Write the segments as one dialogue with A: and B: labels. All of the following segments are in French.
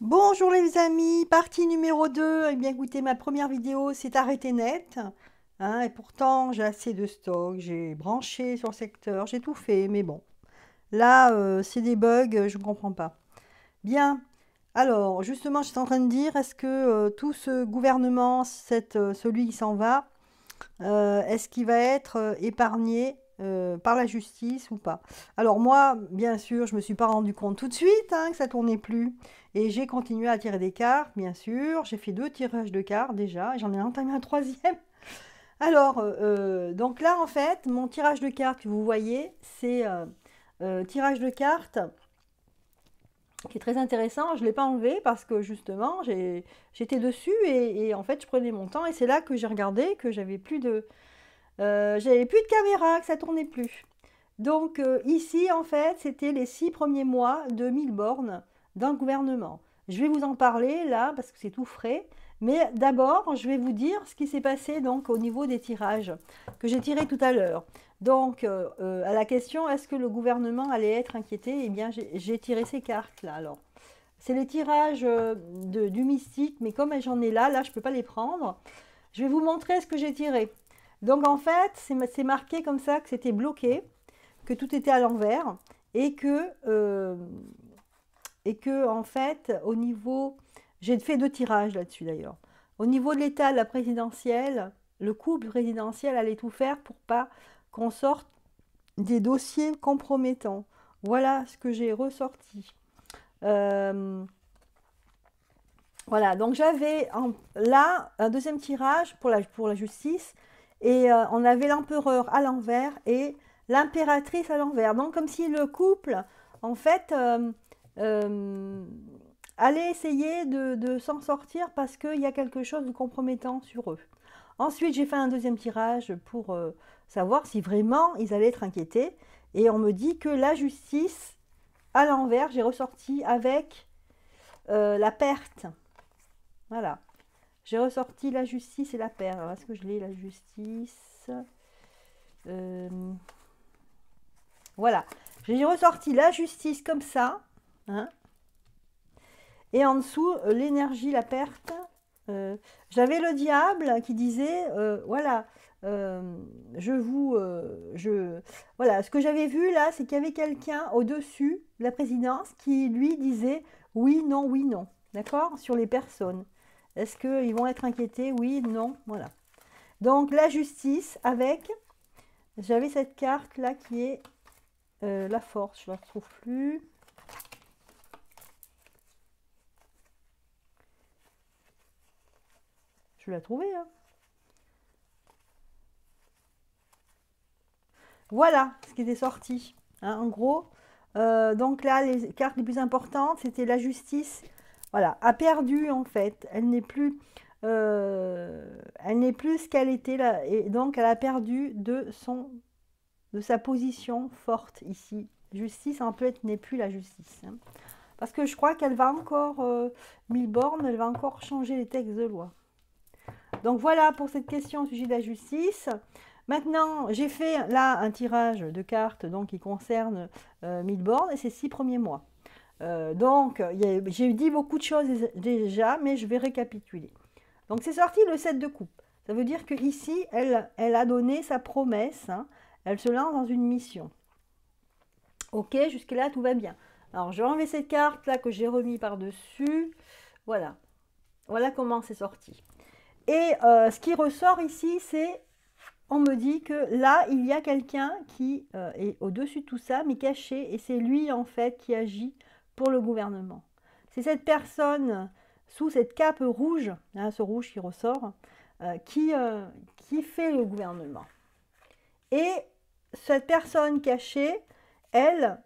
A: Bonjour les amis, partie numéro 2. Eh bien écoutez, ma première vidéo s'est arrêtée net, hein, et pourtant j'ai assez de stock, j'ai branché sur le secteur, j'ai tout fait, mais bon. Là, c'est des bugs, je ne comprends pas. Bien, alors justement, j'étais en train de dire, est-ce que tout ce gouvernement, celui qui s'en va, est-ce qu'il va être épargné par la justice ou pas? Alors moi, bien sûr, je me suis pas rendu compte tout de suite hein, que ça tournait plus. Et j'ai continué à tirer des cartes, bien sûr. J'ai fait 2 tirages de cartes déjà. Et j'en ai entamé un troisième. Alors, donc là, en fait, mon tirage de cartes que vous voyez, c'est tirage de cartes qui est très intéressant. Je ne l'ai pas enlevé parce que justement, j'étais dessus et en fait, je prenais mon temps. Et c'est là que j'ai regardé que j'avais plus de caméra, que ça tournait plus. Donc ici, en fait, c'était les 6 premiers mois de 1000 bornes d'un gouvernement. Je vais vous en parler là parce que c'est tout frais. Mais d'abord, je vais vous dire ce qui s'est passé donc au niveau des tirages que j'ai tirés tout à l'heure. Donc, à la question, est-ce que le gouvernement allait être inquiété? Eh bien, j'ai tiré ces cartes là. Alors, c'est les tirages du mystique, mais comme j'en ai là, je ne peux pas les prendre. Je vais vous montrer ce que j'ai tiré. Donc, en fait, c'est marqué comme ça que c'était bloqué, que tout était à l'envers euh, et que en fait au niveau, j'ai fait 2 tirages là-dessus d'ailleurs, au niveau de l'état de la présidentielle, le couple présidentiel allait tout faire pour pas qu'on sorte des dossiers compromettants. Voilà ce que j'ai ressorti. Euh, voilà, donc j'avais là un deuxième tirage pour la justice et on avait l'empereur à l'envers et l'impératrice à l'envers. Donc comme si le couple, en fait, euh, allait essayer de s'en sortir parce qu'il y a quelque chose de compromettant sur eux. Ensuite, j'ai fait un deuxième tirage pour savoir si vraiment ils allaient être inquiétés. Et on me dit que la justice, à l'envers, j'ai ressorti avec la perte. Voilà. J'ai ressorti la justice et la perte. Alors, est-ce que je l'ai, la justice? Euh, Voilà. J'ai ressorti la justice comme ça. Hein, et en dessous, l'énergie, la perte. J'avais le diable qui disait, voilà, voilà, ce que j'avais vu là, c'est qu'il y avait quelqu'un au-dessus de la présidence qui lui disait oui, non, oui, non. D'accord? Sur les personnes. Est-ce qu'ils vont être inquiétés? Oui, non, voilà. Donc la justice avec, j'avais cette carte là qui est la force, je ne la retrouve plus. Je vais la trouver, hein. Voilà ce qui était sorti, hein, en gros. Donc là, les cartes les plus importantes, c'était la justice. Voilà, a perdu en fait. Elle n'est plus ce qu'elle était là, et donc elle a perdu de sa position forte ici. Justice en fait n'est plus la justice, hein. Parce que je crois qu'elle va encore, 1000 bornes, elle va encore changer les textes de loi. Donc voilà pour cette question au sujet de la justice. Maintenant, j'ai fait là un tirage de cartes donc, qui concerne 1000 bornes et ces 6 premiers mois. Donc, j'ai dit beaucoup de choses déjà, mais je vais récapituler. Donc, c'est sorti le 7 de coupe. Ça veut dire qu'ici, elle a donné sa promesse. Hein. Elle se lance dans une mission. Ok, jusque-là, tout va bien. Alors, je vais enlever cette carte là que j'ai remis par-dessus. Voilà. Voilà comment c'est sorti. Et ce qui ressort ici, c'est on me dit que là, il y a quelqu'un qui est au-dessus de tout ça, mais caché, et c'est lui, en fait, qui agit pour le gouvernement. C'est cette personne, sous cette cape rouge, hein, ce rouge qui ressort, qui fait le gouvernement. Et cette personne cachée, elle,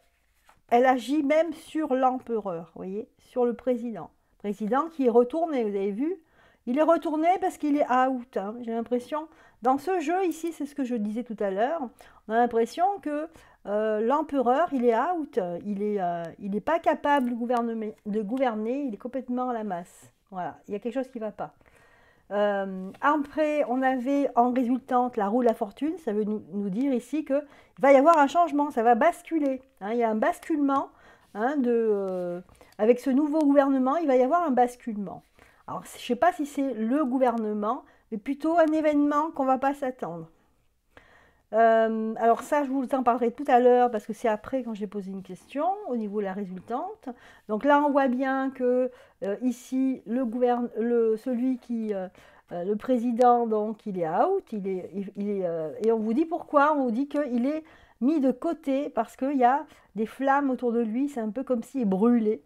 A: elle agit même sur l'empereur, vous voyez, sur le président. Président qui est retourné, vous avez vu, il est retourné parce qu'il est out. Hein. J'ai l'impression, dans ce jeu ici, c'est ce que je disais tout à l'heure, on a l'impression que l'empereur, il est out. Il est pas capable de gouverner, il est complètement à la masse. Voilà, il y a quelque chose qui ne va pas. Après, on avait en résultante la roue de la fortune, ça veut nous dire ici qu'il va y avoir un changement, ça va basculer. Hein, il y a un basculement hein, avec ce nouveau gouvernement, il va y avoir un basculement. Alors, je ne sais pas si c'est le gouvernement, mais plutôt un événement qu'on ne va pas s'attendre. Alors ça, je vous en parlerai tout à l'heure parce que c'est après quand j'ai posé une question au niveau de la résultante. Donc là, on voit bien que ici, celui qui, le président, donc il est out, et on vous dit pourquoi, on vous dit qu'il est mis de côté parce qu'il y a des flammes autour de lui, c'est un peu comme s'il brûlait.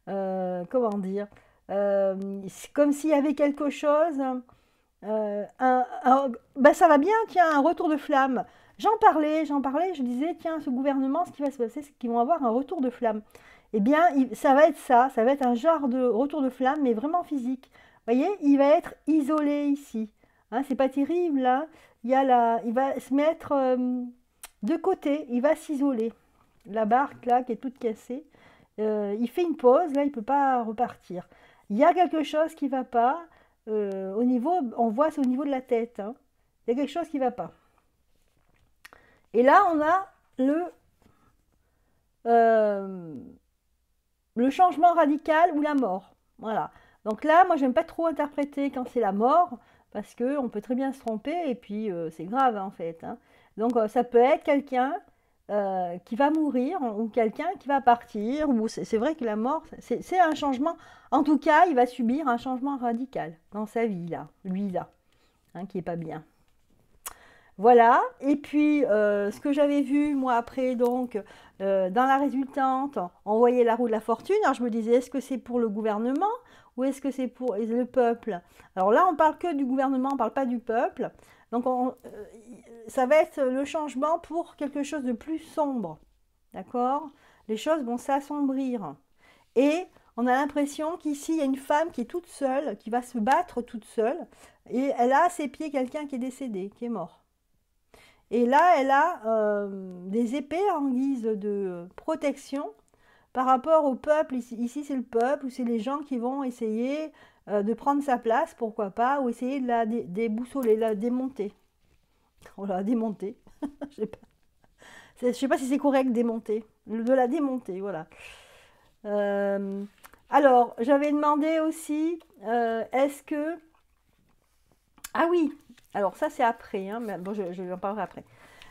A: Comment dire, c'est comme s'il y avait quelque chose. Ben ça va bien, tiens, un retour de flamme. J'en parlais, je disais, tiens, ce gouvernement, ce qui va se passer, c'est qu'ils vont avoir un retour de flamme. Eh bien, ça va être ça va être un genre de retour de flamme, mais vraiment physique. Vous voyez, il va être isolé ici. Hein, c'est pas terrible, là. Il va se mettre de côté, il va s'isoler. La barque, là, qui est toute cassée, il fait une pause, là, il ne peut pas repartir. Il y a quelque chose qui ne va pas. Au niveau, on voit c'est au niveau de la tête. Hein. Il y a quelque chose qui ne va pas. Et là, on a le changement radical ou la mort. Voilà. Donc là, moi, j'aime pas trop interpréter quand c'est la mort, parce qu'on peut très bien se tromper, et puis c'est grave, en fait. Hein. Donc, ça peut être quelqu'un qui va mourir, ou quelqu'un qui va partir, ou c'est vrai que la mort, c'est un changement. En tout cas, il va subir un changement radical dans sa vie, là, lui, là, hein, qui n'est pas bien. Voilà, et puis ce que j'avais vu moi après, donc dans la résultante, on voyait la roue de la fortune. Alors je me disais, est-ce que c'est pour le gouvernement ou est-ce que c'est pour le peuple? Alors là, on parle que du gouvernement, on ne parle pas du peuple. Donc ça va être le changement pour quelque chose de plus sombre, d'accord? Les choses vont s'assombrir. Et on a l'impression qu'ici, il y a une femme qui est toute seule, qui va se battre toute seule, et elle a à ses pieds quelqu'un qui est décédé, qui est mort. Et là, elle a des épées en guise de protection par rapport au peuple. Ici, c'est le peuple, ou c'est les gens qui vont essayer de prendre sa place, pourquoi pas, ou essayer de la déboussoler, la démonter. On l'a démonter. Je ne sais pas si c'est correct, démonter. De la démonter, voilà. Alors, j'avais demandé aussi, est-ce que... Ah oui, alors ça c'est après, hein, mais bon, je en parlerai après.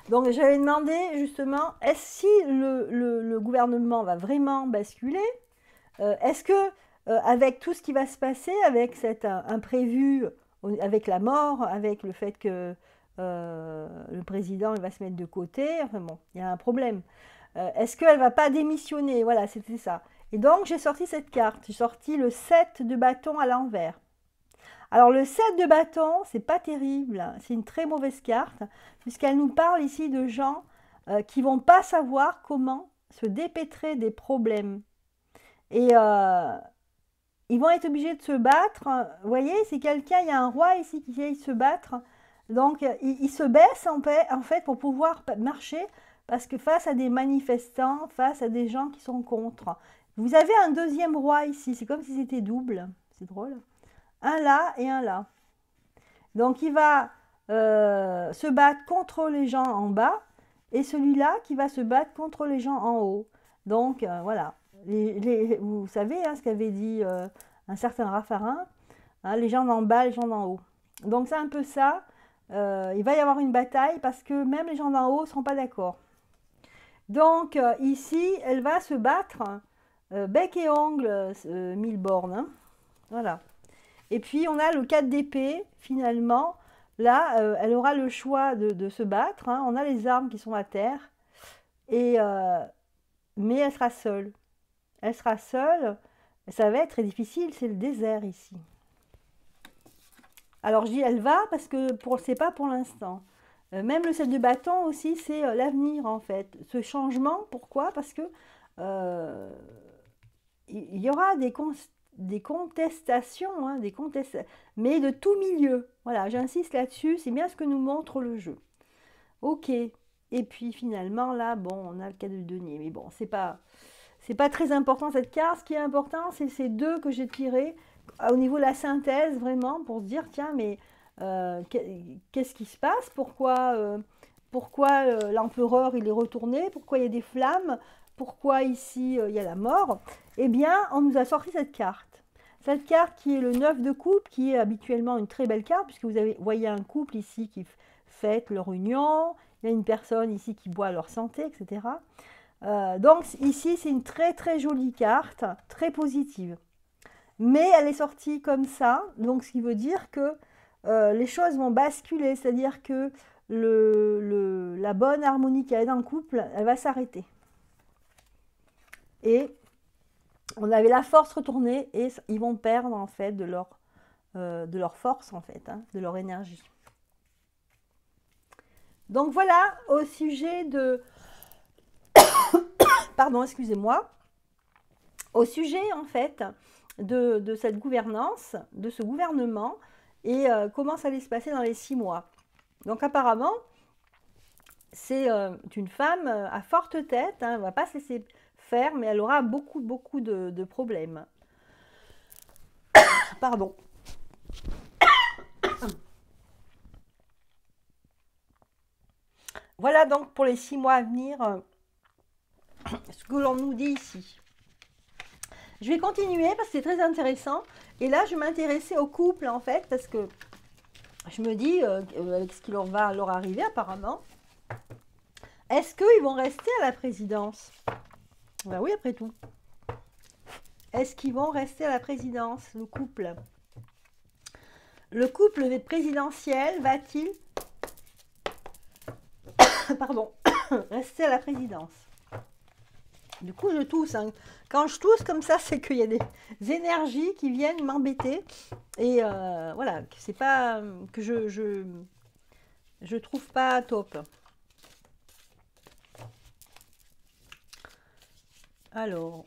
A: Donc j'avais demandé justement, est-ce si le gouvernement va vraiment basculer, est-ce que avec tout ce qui va se passer, avec cet imprévu, avec la mort, avec le fait que le président il va se mettre de côté, enfin bon, il y a un problème. Est-ce qu'elle ne va pas démissionner? Voilà, c'était ça. Et donc j'ai sorti cette carte, j'ai sorti le 7 de bâton à l'envers. Alors le 7 de bâton, c'est pas terrible, c'est une très mauvaise carte, puisqu'elle nous parle ici de gens qui vont pas savoir comment se dépêtrer des problèmes. Et ils vont être obligés de se battre. Vous voyez, c'est quelqu'un, il y a un roi ici qui vient se battre. Donc il se baisse en fait pour pouvoir marcher, parce que face à des manifestants, face à des gens qui sont contre. Vous avez un deuxième roi ici, c'est comme si c'était double, c'est drôle. Un là et un là. Donc il va se battre contre les gens en bas et celui-là qui va se battre contre les gens en haut. Donc voilà. Vous savez hein, ce qu'avait dit un certain Raffarin, hein, les gens d'en bas, les gens d'en haut. Donc c'est un peu ça. Il va y avoir une bataille parce que même les gens d'en haut ne seront pas d'accord. Donc ici, elle va se battre bec et ongle, mille bornes. Hein. Voilà. Et puis on a le 4 d'épée, finalement. Là, elle aura le choix de se battre. Hein. On a les armes qui sont à terre. Mais elle sera seule. Elle sera seule. Ça va être très difficile. C'est le désert ici. Alors je dis elle va parce que c'est pas pour l'instant. Même le 7 de bâton aussi, c'est l'avenir en fait. Ce changement, pourquoi? Parce que il y aura des contestations, hein, mais de tout milieu. Voilà, j'insiste là-dessus, c'est bien ce que nous montre le jeu. Ok, et puis finalement, là, bon, on a le cas de denier, mais bon, c'est pas très important cette carte. Ce qui est important, c'est ces deux que j'ai tirés au niveau de la synthèse, vraiment, pour se dire, tiens, mais qu'est-ce qui se passe? Pourquoi l'empereur, il est retourné? Pourquoi il y a des flammes? pourquoi ici il y a la mort, eh bien, on nous a sorti cette carte. Cette carte qui est le 9 de coupe, qui est habituellement une très belle carte, puisque voyez un couple ici qui fête leur union, il y a une personne ici qui boit leur santé, etc. Donc ici, c'est une très très jolie carte, très positive. Mais elle est sortie comme ça, donc ce qui veut dire que les choses vont basculer, c'est-à-dire que la bonne harmonie qu'il y a dans le couple, elle va s'arrêter. Et on avait la force retournée et ils vont perdre en fait de leur force en fait, hein, de leur énergie. Donc voilà au sujet de... Pardon, excusez-moi. Au sujet en fait de cette gouvernance, de ce gouvernement et comment ça allait se passer dans les 6 mois. Donc apparemment, c'est une femme à forte tête, hein, elle ne va pas se laisser faire, mais elle aura beaucoup de problèmes. Pardon. Voilà donc pour les 6 mois à venir, ce que l'on nous dit ici. Je vais continuer parce que c'est très intéressant. Et là, je m'intéressais au couple en fait, parce que je me dis, avec ce qui leur va leur arriver apparemment, est-ce qu'ils vont rester à la présidence? Ben oui, après tout. Est-ce qu'ils vont rester à la présidence, le couple? Le couple présidentiel va-t-il pardon, rester à la présidence? Du coup, je tousse. Hein. Quand je tousse comme ça, c'est qu'il y a des énergies qui viennent m'embêter. Et voilà, c'est pas que je trouve pas top. Alors,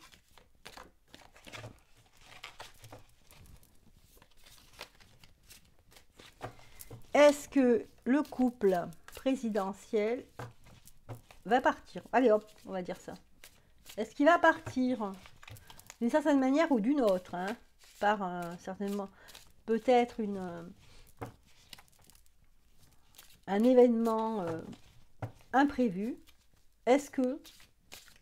A: est-ce que le couple présidentiel va partir? Allez hop, on va dire ça. Est-ce qu'il va partir d'une certaine manière ou d'une autre, hein, par certainement peut-être un événement imprévu? Est-ce que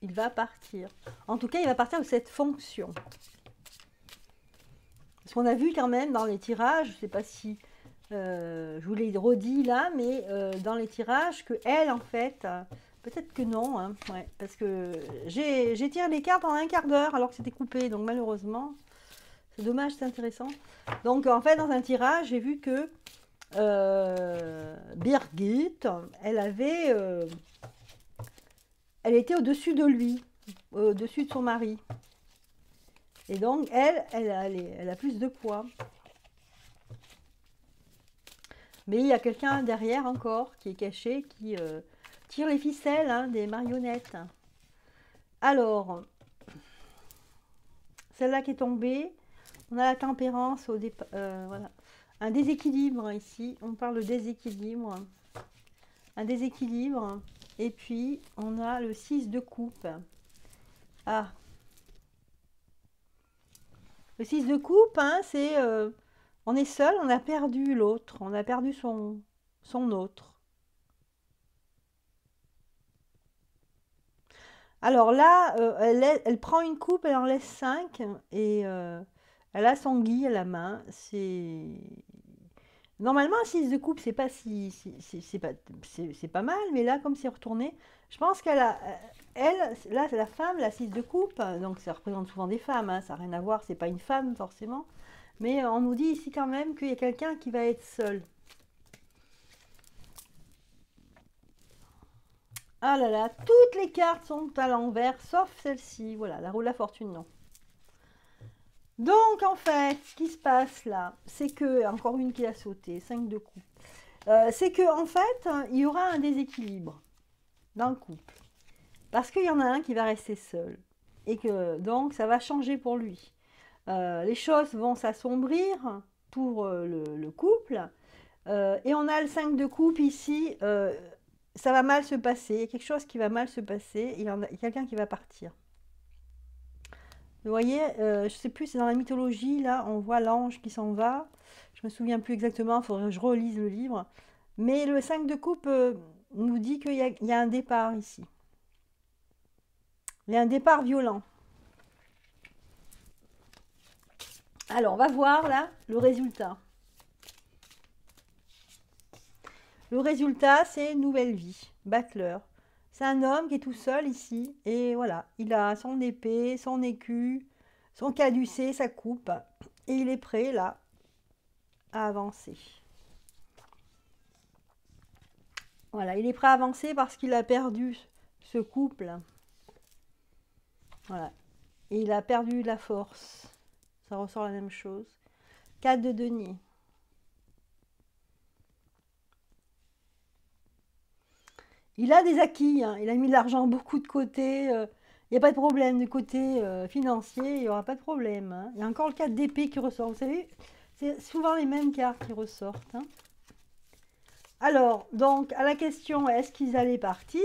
A: il va partir? En tout cas, il va partir de cette fonction. Parce qu'on a vu quand même dans les tirages, je ne sais pas si je vous l'ai redit là, mais dans les tirages, que elle, en fait, peut-être que non, hein, ouais, parce que j'ai tiré les cartes en un quart d'heure alors que c'était coupé, donc malheureusement, c'est dommage, c'est intéressant. Donc en fait, dans un tirage, j'ai vu que Birgit, elle était au-dessus de lui, au-dessus de son mari. Et donc, elle a plus de poids. Mais il y a quelqu'un derrière encore qui est caché, qui tire les ficelles, hein, des marionnettes. Alors, celle-là qui est tombée, on a la tempérance au départ. Voilà. Un déséquilibre ici, on parle de déséquilibre. Un déséquilibre. Et puis, on a le 6 de coupe. Ah. Le 6 de coupe, hein, c'est... on est seul, on a perdu l'autre. On a perdu son autre. Alors là, elle prend une coupe, elle en laisse 5. Et elle a son gui à la main. C'est... Normalement, un 6 de coupe, c'est pas c'est pas mal, mais là, comme c'est retourné, je pense qu'elle a, là, c'est la femme, la 6 de coupe, donc ça représente souvent des femmes, hein, ça n'a rien à voir, c'est pas une femme forcément, mais on nous dit ici quand même qu'il y a quelqu'un qui va être seul. Ah là là, toutes les cartes sont à l'envers, sauf celle-ci, voilà, la roue de la fortune, non. Donc, en fait, ce qui se passe là, c'est que, encore une qui a sauté, 5 de coupe, c'est que en fait, il y aura un déséquilibre dans le couple. Parce qu'il y en a un qui va rester seul. Et que, donc, ça va changer pour lui. Les choses vont s'assombrir pour le couple. Et on a le 5 de coupe ici, ça va mal se passer. Il y a quelque chose qui va mal se passer. Il y a quelqu'un qui va partir. Vous voyez, je ne sais plus, c'est dans la mythologie, là, on voit l'ange qui s'en va. Je me souviens plus exactement, il faudrait que je relise le livre. Mais le 5 de coupe nous dit qu'il y a un départ ici. Il y a un départ violent. Alors, on va voir là le résultat. Le résultat, c'est une nouvelle vie. Battleur. C'est un homme qui est tout seul ici. Et voilà, il a son épée, son écu, son caducée, sa coupe. Et il est prêt là à avancer. Voilà, il est prêt à avancer parce qu'il a perdu ce couple. Voilà. Et il a perdu la force. Ça ressort la même chose. 4 de denier. Il a des acquis, hein. Il a mis de l'argent beaucoup de côté. Il n'y a pas de problème de côté financier, il n'y aura pas de problème, hein. Il y a encore le 4 d'épée qui ressort. Vous savez, c'est souvent les mêmes cartes qui ressortent, hein. Alors, donc, à la question, est-ce qu'ils allaient partir?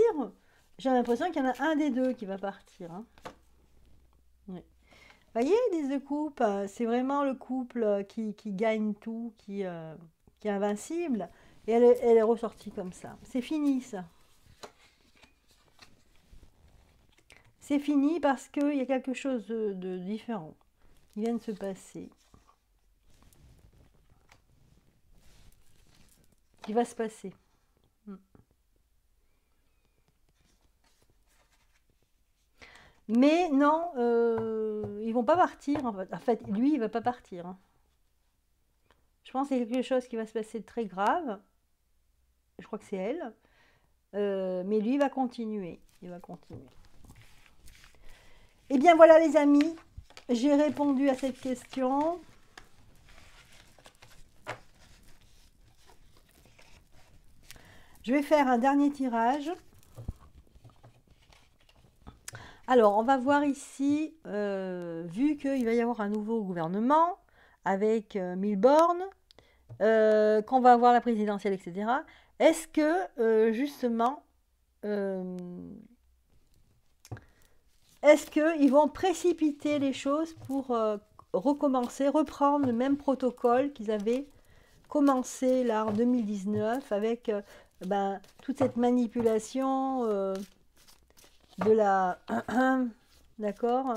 A: J'ai l'impression qu'il y en a un des deux qui va partir, hein. Oui. Vous voyez, 10 de coupe, c'est vraiment le couple qui gagne tout, qui est invincible. Et elle est ressortie comme ça. C'est fini, ça. C'est fini parce qu'il y a quelque chose de différent qui vient de se passer. Qui va se passer. Mais non, ils vont pas partir. En fait, lui, il va pas partir, hein. Je pense qu'il y a quelque chose qui va se passer de très grave. Je crois que c'est elle. Mais lui, il va continuer. Il va continuer. Eh bien, voilà, les amis. J'ai répondu à cette question. Je vais faire un dernier tirage. Alors, on va voir ici, vu qu'il va y avoir un nouveau gouvernement avec Milborn, qu'on va avoir la présidentielle, etc. Est-ce que, justement, est-ce qu'ils vont précipiter les choses pour recommencer, reprendre le même protocole qu'ils avaient commencé là en 2019 avec toute cette manipulation de la d'accord,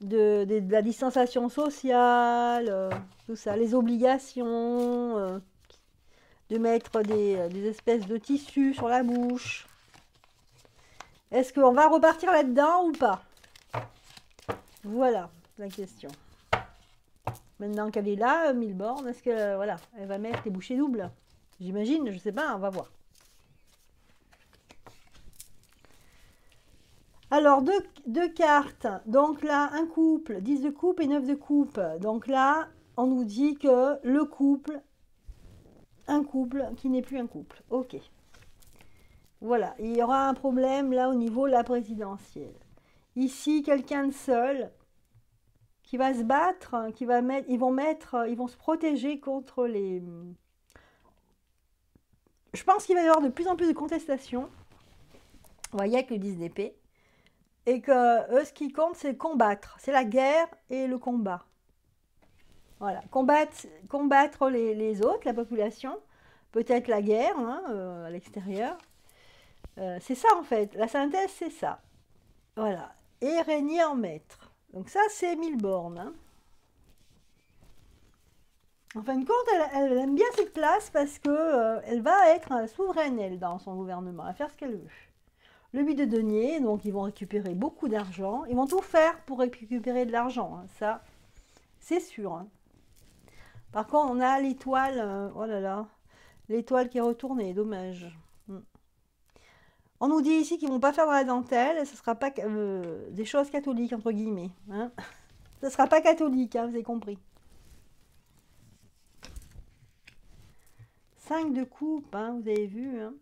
A: de la distanciation sociale, tout ça, les obligations, de mettre des espèces de tissus sur la bouche. Est-ce qu'on va repartir là-dedans ou pas? Voilà la question. Maintenant qu'elle est là, Milborn, est-ce que voilà, elle va mettre les bouchées doubles? J'imagine, je sais pas, on va voir. Alors, deux cartes. Donc là, un couple, 10 de coupe et 9 de coupe. Donc là, on nous dit que le couple, un couple qui n'est plus un couple. Ok. Voilà, il y aura un problème là au niveau de la présidentielle. Ici, quelqu'un de seul qui va se battre, qui va mettre, ils vont se protéger contre les... Je pense qu'il va y avoir de plus en plus de contestations. Vous voyez avec le 10 d'épée. Et que eux, ce qui compte, c'est combattre. C'est la guerre et le combat. Voilà, combattre les autres, la population. Peut-être la guerre, hein, à l'extérieur. C'est ça en fait, la synthèse c'est ça. Voilà, et régner en maître. Donc ça c'est Milborn, hein. En fin de compte, elle aime bien cette place parce que elle va être souveraine, elle, dans son gouvernement, à faire ce qu'elle veut. Le 8 de denier, donc ils vont récupérer beaucoup d'argent. Ils vont tout faire pour récupérer de l'argent, hein. Ça, c'est sûr, hein. Par contre, on a l'étoile, oh là là, l'étoile qui est retournée, dommage. On nous dit ici qu'ils ne vont pas faire de la dentelle, ce ne sera pas des choses catholiques, entre guillemets, hein. Ce ne sera pas catholique, hein, vous avez compris. 5 de coupe, hein, vous avez vu, hein.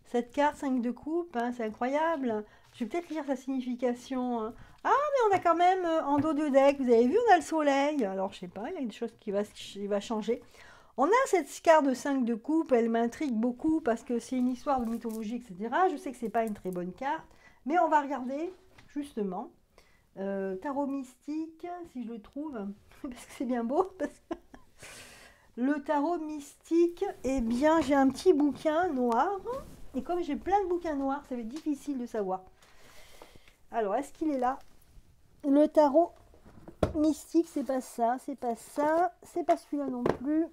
A: Cette carte 5 de coupe, hein, c'est incroyable. Je vais peut-être lire sa signification, hein. Ah, mais on a quand même en dos de deck, vous avez vu, on a le soleil. Alors, je sais pas, il y a des choses qui va changer. On a cette carte de 5 de coupe, elle m'intrigue beaucoup parce que c'est une histoire de mythologie, etc. Je sais que c'est pas une très bonne carte, mais on va regarder justement. Tarot mystique, si je le trouve, parce que c'est bien beau. Parce que le tarot mystique, eh bien j'ai un petit bouquin noir, et comme j'ai plein de bouquins noirs, ça va être difficile de savoir. Alors, est-ce qu'il est là? Le tarot mystique, c'est pas ça, c'est pas ça, c'est pas celui-là non plus.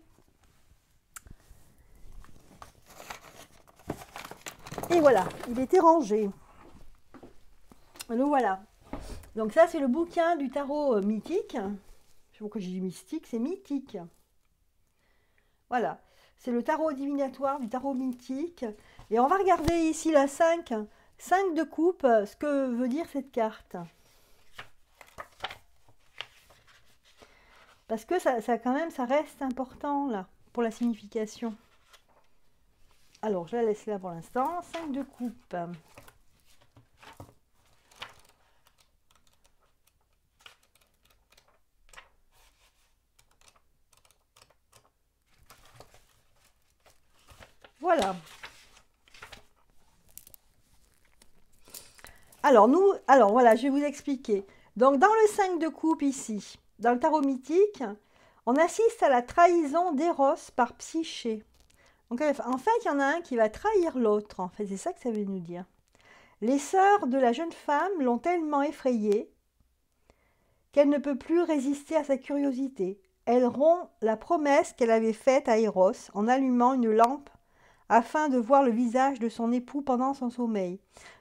A: Et voilà, il était rangé. Le voilà. Donc ça, c'est le bouquin du tarot mythique. Je sais pas pourquoi j'ai dit mystique, c'est mythique. Voilà, c'est le tarot divinatoire du tarot mythique. Et on va regarder ici la 5 de coupe, ce que veut dire cette carte. Parce que ça quand même, ça reste important là, pour la signification. Alors, je la laisse là pour l'instant. 5 de coupe. Voilà. Alors, voilà, je vais vous expliquer. Donc, dans le 5 de coupe ici, dans le tarot mythique, on assiste à la trahison d'Eros par Psyché. Donc, en fait, il y en a un qui va trahir l'autre. En fait, c'est ça que ça veut nous dire. Les sœurs de la jeune femme l'ont tellement effrayée qu'elle ne peut plus résister à sa curiosité. Elle rompt la promesse qu'elle avait faite à Eros en allumant une lampe afin de voir le visage de son époux pendant son sommeil.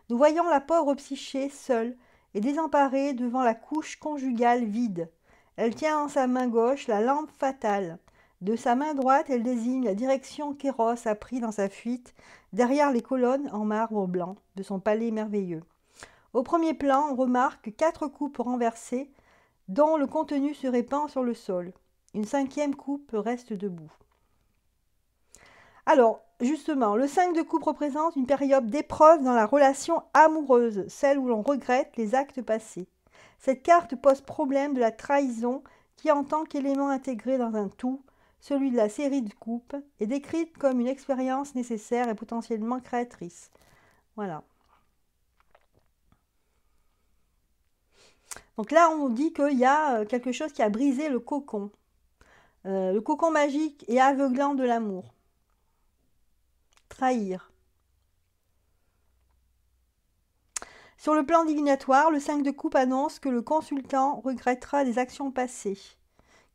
A: Nous voyons la pauvre Psyché seule et désemparée devant la couche conjugale vide. Elle tient en sa main gauche la lampe fatale. De sa main droite, elle désigne la direction qu'Eros a pris dans sa fuite derrière les colonnes en marbre blanc de son palais merveilleux. Au premier plan, on remarque 4 coupes renversées dont le contenu se répand sur le sol. Une 5e coupe reste debout. Alors, justement, le 5 de coupe représente une période d'épreuve dans la relation amoureuse, celle où l'on regrette les actes passés. Cette carte pose problème de la trahison qui, en tant qu'élément intégré dans un tout, celui de la série de coupes, est décrite comme une expérience nécessaire et potentiellement créatrice. Voilà. Donc là, on dit qu'il y a quelque chose qui a brisé le cocon magique et aveuglant de l'amour. Trahir. Sur le plan divinatoire, le 5 de coupe annonce que le consultant regrettera des actions passées.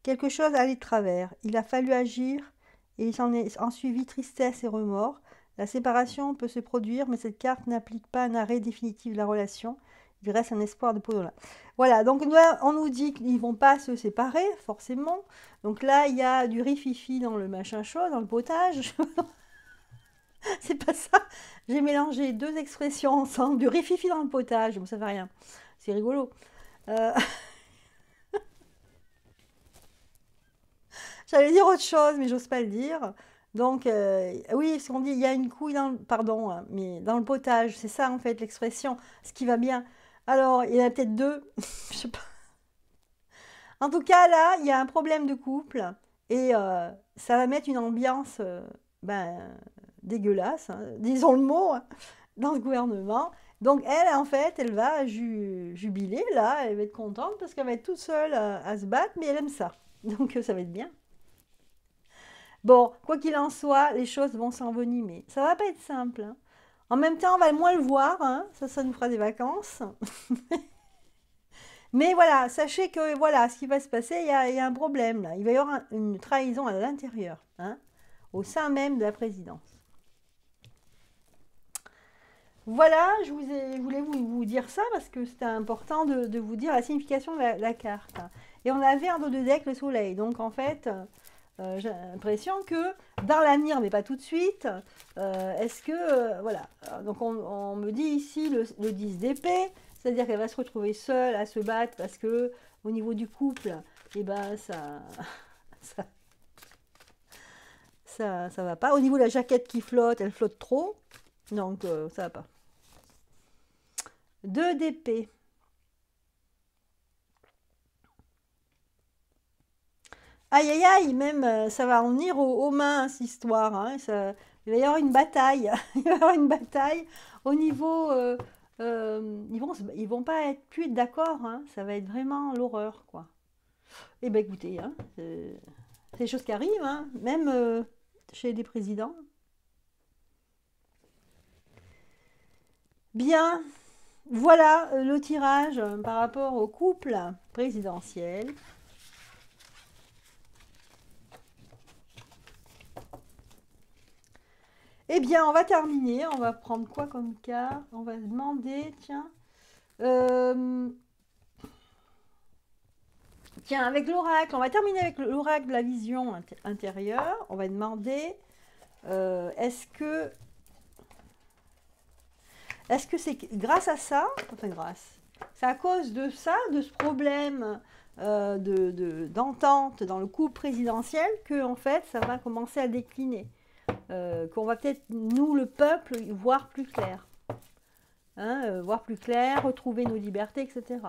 A: Quelque chose allait de travers. Il a fallu agir et il s'en est ensuivi tristesse et remords. La séparation peut se produire, mais cette carte n'implique pas un arrêt définitif de la relation. Il reste un espoir de Podola. Voilà, donc là, on nous dit qu'ils ne vont pas se séparer, forcément. Donc là, il y a du rififi dans le machin chaud, dans le potage. C'est pas ça. J'ai mélangé 2 expressions ensemble. Du rififi dans le potage, bon, ça fait rien. C'est rigolo. J'allais dire autre chose, mais j'ose pas le dire. Donc, oui, ce qu'on dit, il y a une couille dans le... Pardon, hein, mais dans le potage, c'est ça en fait l'expression, ce qui va bien. Alors, il y en a peut-être 2, je sais pas. En tout cas, là, il y a un problème de couple et ça va mettre une ambiance dégueulasse, hein, disons le mot, hein, dans le gouvernement. Donc, elle, en fait, elle va jubiler, là, elle va être contente parce qu'elle va être toute seule à se battre, mais elle aime ça. Donc, ça va être bien. Bon, quoi qu'il en soit, les choses vont s'envenimer. Ça va pas être simple, hein. En même temps, on va moins le voir, hein. Ça nous fera des vacances. Mais voilà, sachez que voilà, ce qui va se passer, il y a un problème là. Il va y avoir une trahison à l'intérieur, hein, au sein même de la présidence. Voilà, je voulais vous dire ça parce que c'était important de vous dire la signification de la carte. Et on avait en dos de deck le soleil. Donc en fait, j'ai l'impression que dans l'avenir, mais pas tout de suite, est-ce que... voilà. Donc on me dit ici le 10 d'épée, c'est-à-dire qu'elle va se retrouver seule à se battre parce que au niveau du couple, eh ben ça, ça va pas. Au niveau de la jaquette qui flotte, elle flotte trop. Donc ça va pas. 2 d'épée. Aïe aïe aïe, même ça va en venir aux mains cette histoire, hein, il va y avoir une bataille. Il va y avoir une bataille au niveau. Ils vont pas être plus d'accord, hein, ça va être vraiment l'horreur, quoi. Eh ben écoutez, hein, c'est des choses qui arrivent, hein, même chez des présidents. Bien, Voilà le tirage par rapport au couple présidentiel. Eh bien, on va terminer. On va prendre quoi comme carte? On va se demander, tiens. Tiens, avec l'oracle, on va terminer avec l'oracle de la vision intérieure. On va demander, est-ce que c'est grâce à ça, enfin grâce, c'est à cause de ça, de ce problème d'entente dans le couple présidentiel que en fait ça va commencer à décliner, qu'on va peut-être nous le peuple voir plus clair, hein, voir plus clair, retrouver nos libertés, etc.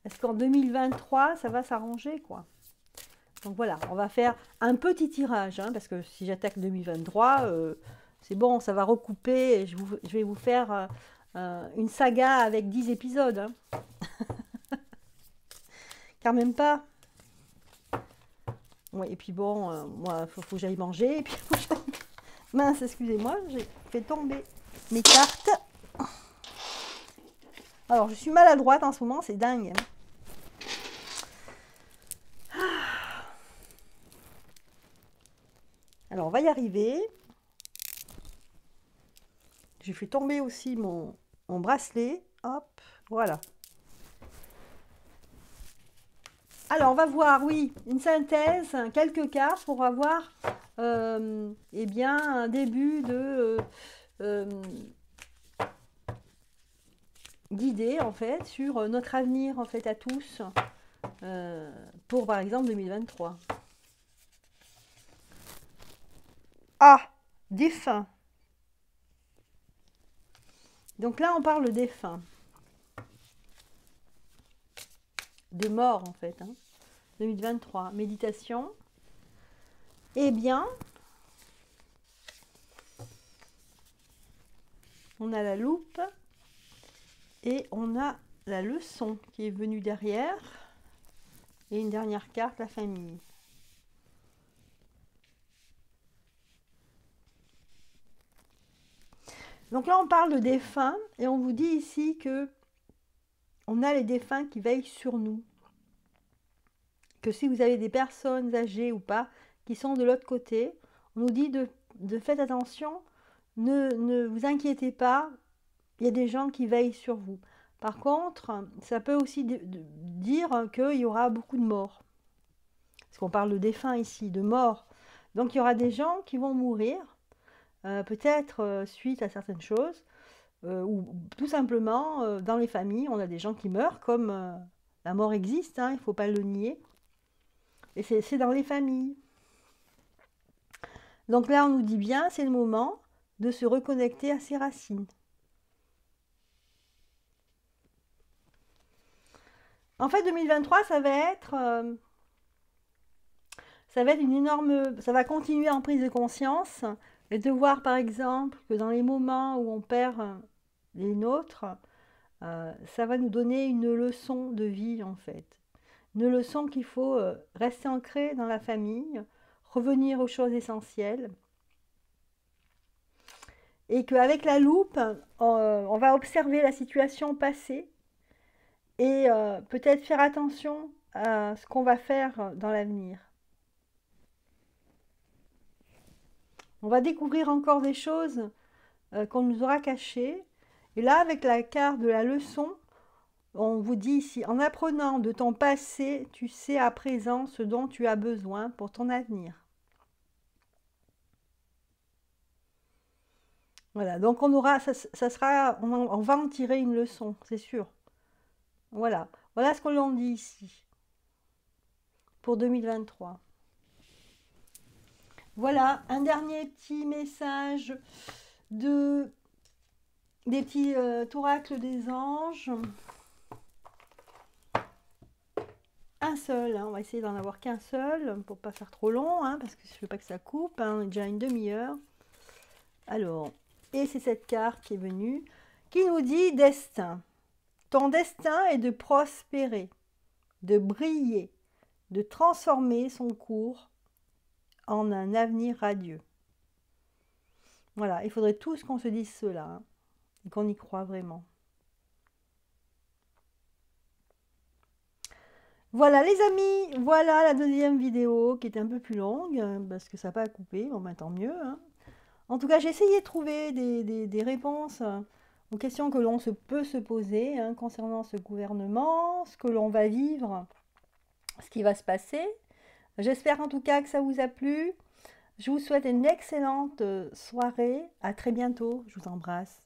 A: Est-ce qu'en 2023 ça va s'arranger quoi? Donc voilà, on va faire un petit tirage, hein, parce que si j'attaque 2023, c'est bon, ça va recouper, et je vais vous faire une saga avec 10 épisodes. Hein. Car même pas. Ouais, et puis bon, moi, faut que j'aille manger, et puis mince, excusez-moi, j'ai fait tomber mes cartes. Alors, je suis maladroite en ce moment, c'est dingue. Hein. Alors, on va y arriver. J'ai fait tomber aussi mon bracelet. Hop, voilà. Alors, on va voir, oui, une synthèse, quelques cartes pour avoir eh bien, un début de d'idées, en fait, sur notre avenir, en fait, à tous, pour, par exemple, 2023. Ah, défunt. Donc là, on parle de défunt. De mort, en fait. Hein. 2023. Méditation. Eh bien, on a la loupe et on a la leçon qui est venue derrière. Et une dernière carte, la famille. Donc là, on parle de défunts et on vous dit ici que on a les défunts qui veillent sur nous. Que si vous avez des personnes âgées ou pas qui sont de l'autre côté, on nous dit de faites attention, ne vous inquiétez pas, il y a des gens qui veillent sur vous. Par contre, ça peut aussi dire qu'il y aura beaucoup de morts. Parce qu'on parle de défunts ici, de morts. Donc il y aura des gens qui vont mourir, peut-être suite à certaines choses, ou tout simplement dans les familles, on a des gens qui meurent, comme la mort existe, hein, il ne faut pas le nier. Et c'est dans les familles. Donc là, on nous dit bien, c'est le moment de se reconnecter à ses racines. En fait, 2023, ça va être une énorme... Ça va continuer en prise de conscience et de voir, par exemple, que dans les moments où on perd les nôtres, ça va nous donner une leçon de vie, en fait. Une leçon qu'il faut rester ancré dans la famille, revenir aux choses essentielles. Et qu'avec la loupe, on va observer la situation passée et peut-être faire attention à ce qu'on va faire dans l'avenir. On va découvrir encore des choses qu'on nous aura cachées. Et là, avec la carte de la leçon, on vous dit ici, en apprenant de ton passé, tu sais à présent ce dont tu as besoin pour ton avenir. Voilà, donc on aura, ça sera, on va en tirer une leçon, c'est sûr. Voilà, voilà ce qu'on l'on dit ici pour 2023. Voilà, un dernier petit message des petits oracles des anges. Un seul, hein, on va essayer d'en avoir qu'un seul pour pas faire trop long, hein, parce que je veux pas que ça coupe, hein, on est déjà une demi-heure. Alors, et c'est cette carte qui est venue, qui nous dit destin. Ton destin est de prospérer, de briller, de transformer son cours en un avenir radieux. Voilà, il faudrait tous qu'on se dise cela, hein, et qu'on y croit vraiment. Voilà les amis, voilà la deuxième vidéo qui était un peu plus longue, parce que ça n'a pas à couper, bon ben tant mieux, hein. En tout cas, j'ai essayé de trouver des réponses aux questions que l'on peut se poser, hein, concernant ce gouvernement, ce que l'on va vivre, ce qui va se passer. J'espère en tout cas que ça vous a plu. Je vous souhaite une excellente soirée. À très bientôt. Je vous embrasse.